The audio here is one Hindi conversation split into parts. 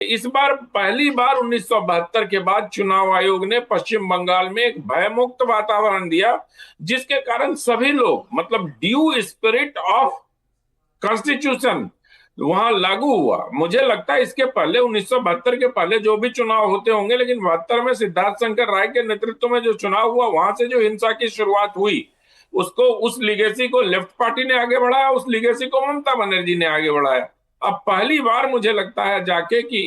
इस बार पहली बार 1972 के बाद चुनाव आयोग ने पश्चिम बंगाल में एक भयमुक्त वातावरण दिया, जिसके कारण सभी लोग मतलब ड्यू स्पिरिट ऑफ कॉन्स्टिट्यूशन वहां लागू हुआ। मुझे लगता है इसके पहले 1972 के पहले जो भी चुनाव होते होंगे, लेकिन 72 में सिद्धार्थ शंकर राय के नेतृत्व में जो चुनाव हुआ, वहां से जो हिंसा की शुरुआत हुई, उसको उस लिगेसी को लेफ्ट पार्टी ने आगे बढ़ाया, उस लिगेसी को ममता बनर्जी ने आगे बढ़ाया। अब पहली बार मुझे लगता है जाके कि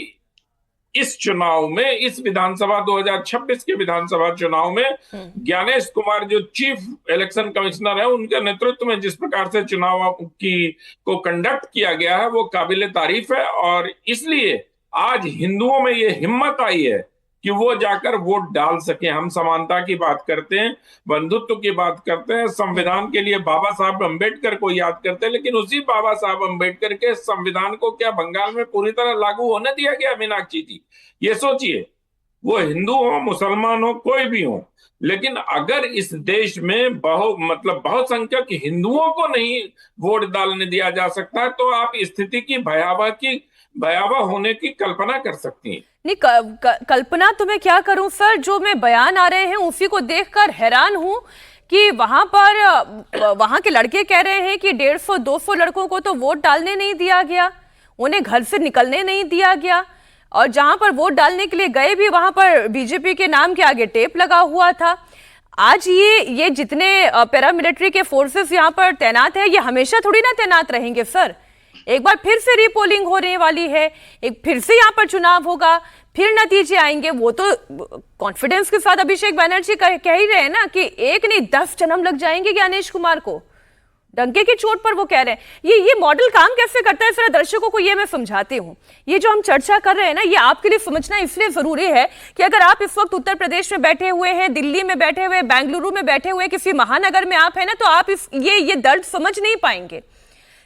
इस चुनाव में, इस विधानसभा 2026 के विधानसभा चुनाव में ज्ञानेश कुमार जो चीफ इलेक्शन कमिश्नर है, उनके नेतृत्व में जिस प्रकार से चुनाव की को कंडक्ट किया गया है, वो काबिले तारीफ है। और इसलिए आज हिंदुओं में ये हिम्मत आई है कि वो जाकर वोट डाल सके। हम समानता की बात करते हैं, बंधुत्व की बात करते हैं, संविधान के लिए बाबा साहब अम्बेडकर को याद करते हैं, लेकिन उसी बाबा साहब अम्बेडकर के संविधान को क्या बंगाल में पूरी तरह लागू होने दिया गया? मीनाक्षी जी, ये सोचिए, वो हिंदू हो, मुसलमान हो, कोई भी हो, लेकिन अगर इस देश में बहुसंख्यक हिंदुओं को नहीं वोट डालने दिया जा सकता, तो आप स्थिति की भयावह होने की कल्पना कर सकती हैं। नहीं, कल्पना तो मैं क्या करूं सर, जो मैं बयान आ रहे हैं उसी को देखकर हैरान हूं कि वहां के लड़के कह रहे हैं कि 150-200 लड़कों को तो वोट डालने नहीं दिया गया, उन्हें घर से निकलने नहीं दिया गया, और जहां पर वोट डालने के लिए गए भी वहां पर बीजेपी के नाम के आगे टेप लगा हुआ था। आज ये जितने पैरामिलिट्री के फोर्सेस यहाँ पर तैनात है, ये हमेशा थोड़ी ना तैनात रहेंगे सर। एक बार फिर से रीपोलिंग होने वाली है, एक फिर से यहाँ पर चुनाव होगा, फिर नतीजे आएंगे। वो तो कॉन्फिडेंस के साथ अभिषेक बैनर्जी कह ही रहे हैं ना कि एक नहीं 10 जन्म लग जाएंगे ज्ञानेश कुमार को, डंके की चोट पर वो कह रहे हैं। ये मॉडल काम कैसे करता है, जरा दर्शकों को ये मैं समझाती हूँ। ये जो हम चर्चा कर रहे हैं ना, ये आपके लिए समझना इसलिए जरूरी है कि अगर आप इस वक्त उत्तर प्रदेश में बैठे हुए हैं, दिल्ली में बैठे हुए, बेंगलुरु में बैठे हुए, किसी महानगर में आप है ना, तो आप ये दर्द समझ नहीं पाएंगे।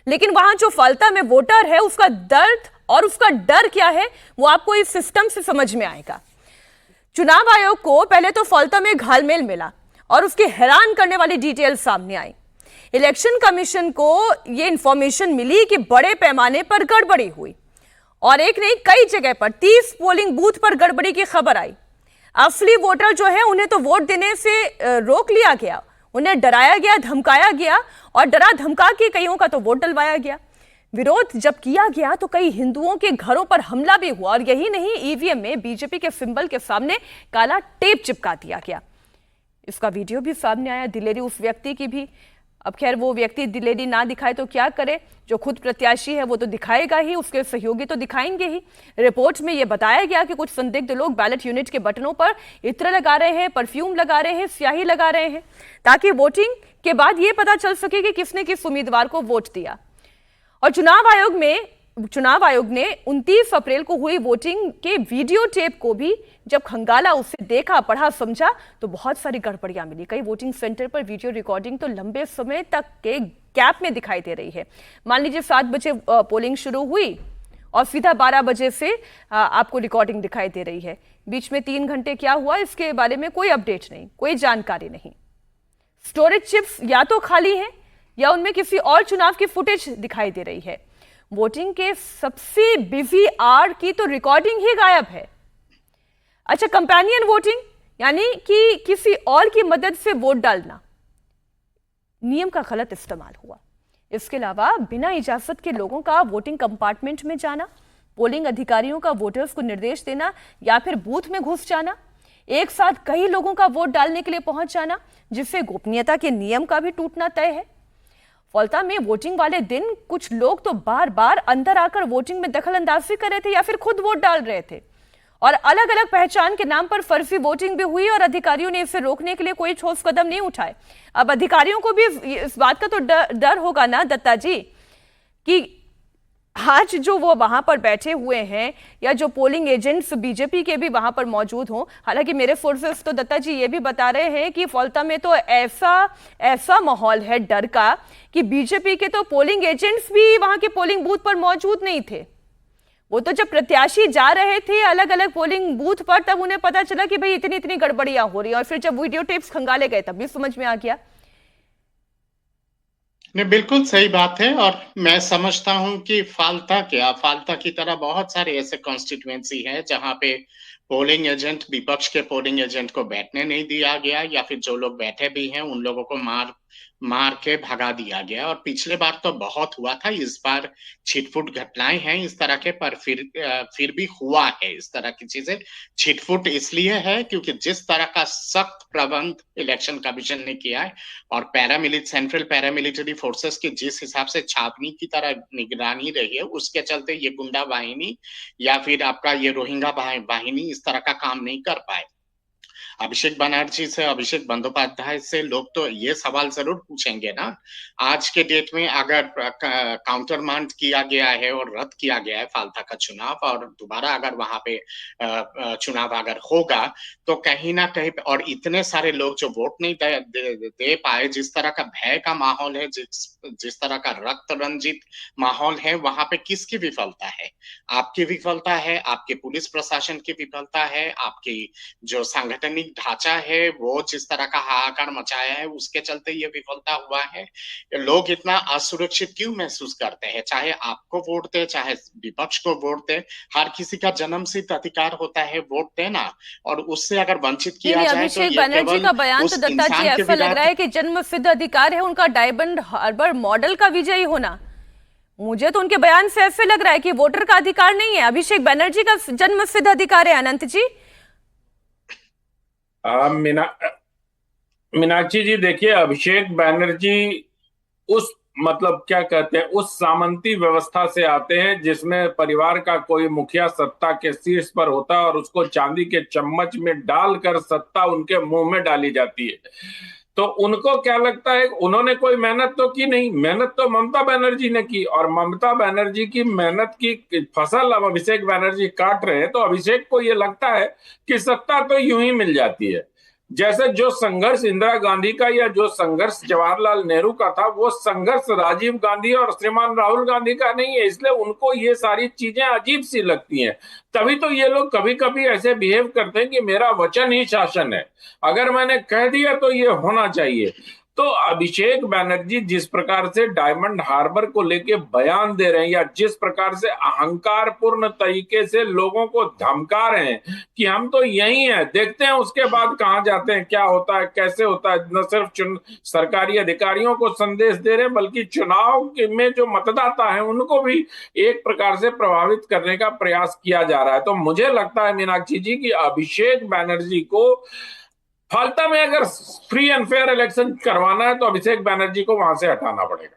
लेकिन वहां जो फलता में वोटर है, उसका दर्द और उसका डर क्या है, वो आपको इस सिस्टम से समझ में आएगा। चुनाव आयोग को पहले तो फलता में घालमेल मिला और उसकी हैरान करने वाली डिटेल सामने आई। इलेक्शन कमीशन को यह इंफॉर्मेशन मिली कि बड़े पैमाने पर गड़बड़ी हुई, और एक नहीं कई जगह पर 30 पोलिंग बूथ पर गड़बड़ी की खबर आई। असली वोटर जो है उन्हें तो वोट देने से रोक लिया गया, उन्हें डराया गया, धमकाया गया, और डरा धमका के कईयों का तो वोट डलवाया गया। विरोध जब किया गया तो कई हिंदुओं के घरों पर हमला भी हुआ, और यही नहीं, ईवीएम में बीजेपी के सिंबल के सामने काला टेप चिपका दिया गया। इसका वीडियो भी सामने आया, दिलेरी उस व्यक्ति की भी। अब खैर वो व्यक्ति दिलेरी ना दिखाए तो क्या करे, जो खुद प्रत्याशी है वो तो दिखाएगा ही, उसके सहयोगी तो दिखाएंगे ही। रिपोर्ट में ये बताया गया कि कुछ संदिग्ध लोग बैलेट यूनिट के बटनों पर इत्र लगा रहे हैं, परफ्यूम लगा रहे हैं, स्याही लगा रहे हैं, ताकि वोटिंग के बाद ये पता चल सके कि किसने किस उम्मीदवार को वोट दिया। और चुनाव आयोग ने 29 अप्रैल को हुई वोटिंग के वीडियो टेप को भी जब खंगाला, उसे देखा, पढ़ा, समझा, तो बहुत सारी गड़बड़ियां मिली। कई वोटिंग सेंटर पर वीडियो रिकॉर्डिंग तो लंबे समय तक के गैप में दिखाई दे रही है। मान लीजिए 7 बजे पोलिंग शुरू हुई और सीधा 12 बजे से आपको रिकॉर्डिंग दिखाई दे रही है। बीच में 3 घंटे क्या हुआ, इसके बारे में कोई अपडेट नहीं, कोई जानकारी नहीं। स्टोरेज चिप्स या तो खाली हैं या उनमें किसी और चुनाव की फुटेज दिखाई दे रही है। वोटिंग के सबसे बिजी आवर की तो रिकॉर्डिंग ही गायब है। अच्छा, कंपेनियन वोटिंग यानी कि किसी और की मदद से वोट डालना, नियम का गलत इस्तेमाल हुआ। इसके अलावा बिना इजाजत के लोगों का वोटिंग कंपार्टमेंट में जाना, पोलिंग अधिकारियों का वोटर्स को निर्देश देना या फिर बूथ में घुस जाना, एक साथ कई लोगों का वोट डालने के लिए पहुंच जाना, जिससे गोपनीयता के नियम का भी टूटना तय है। फलता में वोटिंग वाले दिन कुछ लोग तो बार बार अंदर आकर वोटिंग में दखल अंदाजी कर रहे थे या फिर खुद वोट डाल रहे थे, और अलग अलग पहचान के नाम पर फर्जी वोटिंग भी हुई, और अधिकारियों ने इसे रोकने के लिए कोई ठोस कदम नहीं उठाए। अब अधिकारियों को भी इस बात का तो डर होगा ना दत्ता जी, कि आज जो वो वहां पर बैठे हुए हैं या जो पोलिंग एजेंट्स बीजेपी के भी वहां पर मौजूद हों। हालांकि मेरे फोर्सेस तो दत्ता जी ये भी बता रहे हैं कि फलता में तो ऐसा माहौल है डर का कि बीजेपी के तो पोलिंग एजेंट्स भी वहां के पोलिंग बूथ पर मौजूद नहीं थे। वो तो जब प्रत्याशी जा रहे थे अलग अलग पोलिंग बूथ पर, तब उन्हें पता चला कि भाई इतनी इतनी गड़बड़ियां हो रही हैं, और फिर जब वीडियो टेप्स खंगाले गए तब भी समझ में आ गया। नहीं, बिल्कुल सही बात है। और मैं समझता हूं कि फाल्ता की तरह बहुत सारे ऐसे कॉन्स्टिट्यूएंसी हैं जहां पे पोलिंग एजेंट, विपक्ष के पोलिंग एजेंट को बैठने नहीं दिया गया, या फिर जो लोग बैठे भी हैं उन लोगों को मार मार के भगा दिया गया। और पिछले बार तो बहुत हुआ था, इस बार छिटपुट घटनाएं हैं इस तरह के, पर फिर भी हुआ है इस तरह की चीजें। छिटपुट इसलिए है क्योंकि जिस तरह का सख्त प्रबंध इलेक्शन कमीशन ने किया है, और सेंट्रल पैरामिलिट्री फोर्सेस की जिस हिसाब से छावनी की तरह निगरानी रही है, उसके चलते ये गुंडा वाहिनी या फिर आपका ये रोहिंग्या वाहिनी इस तरह का काम नहीं कर पाए। अभिषेक बंदोपाध्याय से लोग तो ये सवाल जरूर पूछेंगे ना, आज के डेट में अगर काउंटर मांड किया गया है और रद्द किया गया है फाल्ता का चुनाव, और दोबारा अगर वहां पे चुनाव अगर होगा, तो कहीं ना कहीं, और इतने सारे लोग जो वोट नहीं दे पाए, जिस तरह का भय का माहौल है, जिस तरह का रक्त रंजित माहौल है, वहां पे किसकी विफलता है? आपकी विफलता है, आपके पुलिस प्रशासन की विफलता है, आपकी जो सांगठनिक ढांचा है वो जिस तरह का हाहाकार मचाया है, उसके चलते ये विफलता हुआ है। लोग इतना असुरक्षित क्यों महसूस करते हैं? चाहे आपको वोट दे, चाहे विपक्ष को वोट दे, हर किसी का जन्मसिद्ध अधिकार होता है वोट देना, और उससे अगर वंचित नहीं किया नहीं, जाए तो अभिषेक ये बनर्जी केवल का बयान तो उस दत्ता जी इंसान के ऐसा लग रहा विराट। है कि जन्म सिद्ध अधिकार है उनका डायमंड हार्बर मॉडल का विजयी होना। मुझे तो उनके बयान से ऐसे लग रहा है कि वोटर का अधिकार नहीं है, अभिषेक बनर्जी का जन्म सिद्ध अधिकार है। अनंत जी। मीना मीनाक्षी जी, देखिए, अभिषेक बैनर्जी उस मतलब क्या कहते हैं, उस सामंती व्यवस्था से आते हैं जिसमें परिवार का कोई मुखिया सत्ता के शीर्ष पर होता है और उसको चांदी के चम्मच में डालकर सत्ता उनके मुंह में डाली जाती है। तो उनको क्या लगता है, उन्होंने कोई मेहनत तो की नहीं, मेहनत तो ममता बनर्जी ने की, और ममता बनर्जी की मेहनत की फसल अब अभिषेक बनर्जी काट रहे हैं। तो अभिषेक को ये लगता है कि सत्ता तो यूं ही मिल जाती है। जैसे जो संघर्ष इंदिरा गांधी का या जो संघर्ष जवाहरलाल नेहरू का था, वो संघर्ष राजीव गांधी और श्रीमान राहुल गांधी का नहीं है, इसलिए उनको ये सारी चीजें अजीब सी लगती हैं। तभी तो ये लोग कभी कभी ऐसे बिहेव करते हैं कि मेरा वचन ही शासन है, अगर मैंने कह दिया तो ये होना चाहिए। तो अभिषेक बैनर्जी जिस प्रकार से डायमंड हार्बर को लेके बयान दे रहे हैं, या जिस प्रकार से अहंकार पूर्ण तरीके से लोगों को धमका रहे हैं कि हम तो यही हैं, देखते हैं उसके बाद कहां जाते हैं, क्या होता है, कैसे होता है, न सिर्फ सरकारी अधिकारियों को संदेश दे रहे हैं, बल्कि चुनाव में जो मतदाता है उनको भी एक प्रकार से प्रभावित करने का प्रयास किया जा रहा है। तो मुझे लगता है मीनाक्षी जी कि अभिषेक बैनर्जी को फालता में अगर फ्री एंड फेयर इलेक्शन करवाना है तो अभिषेक बैनर्जी को वहां से हटाना पड़ेगा।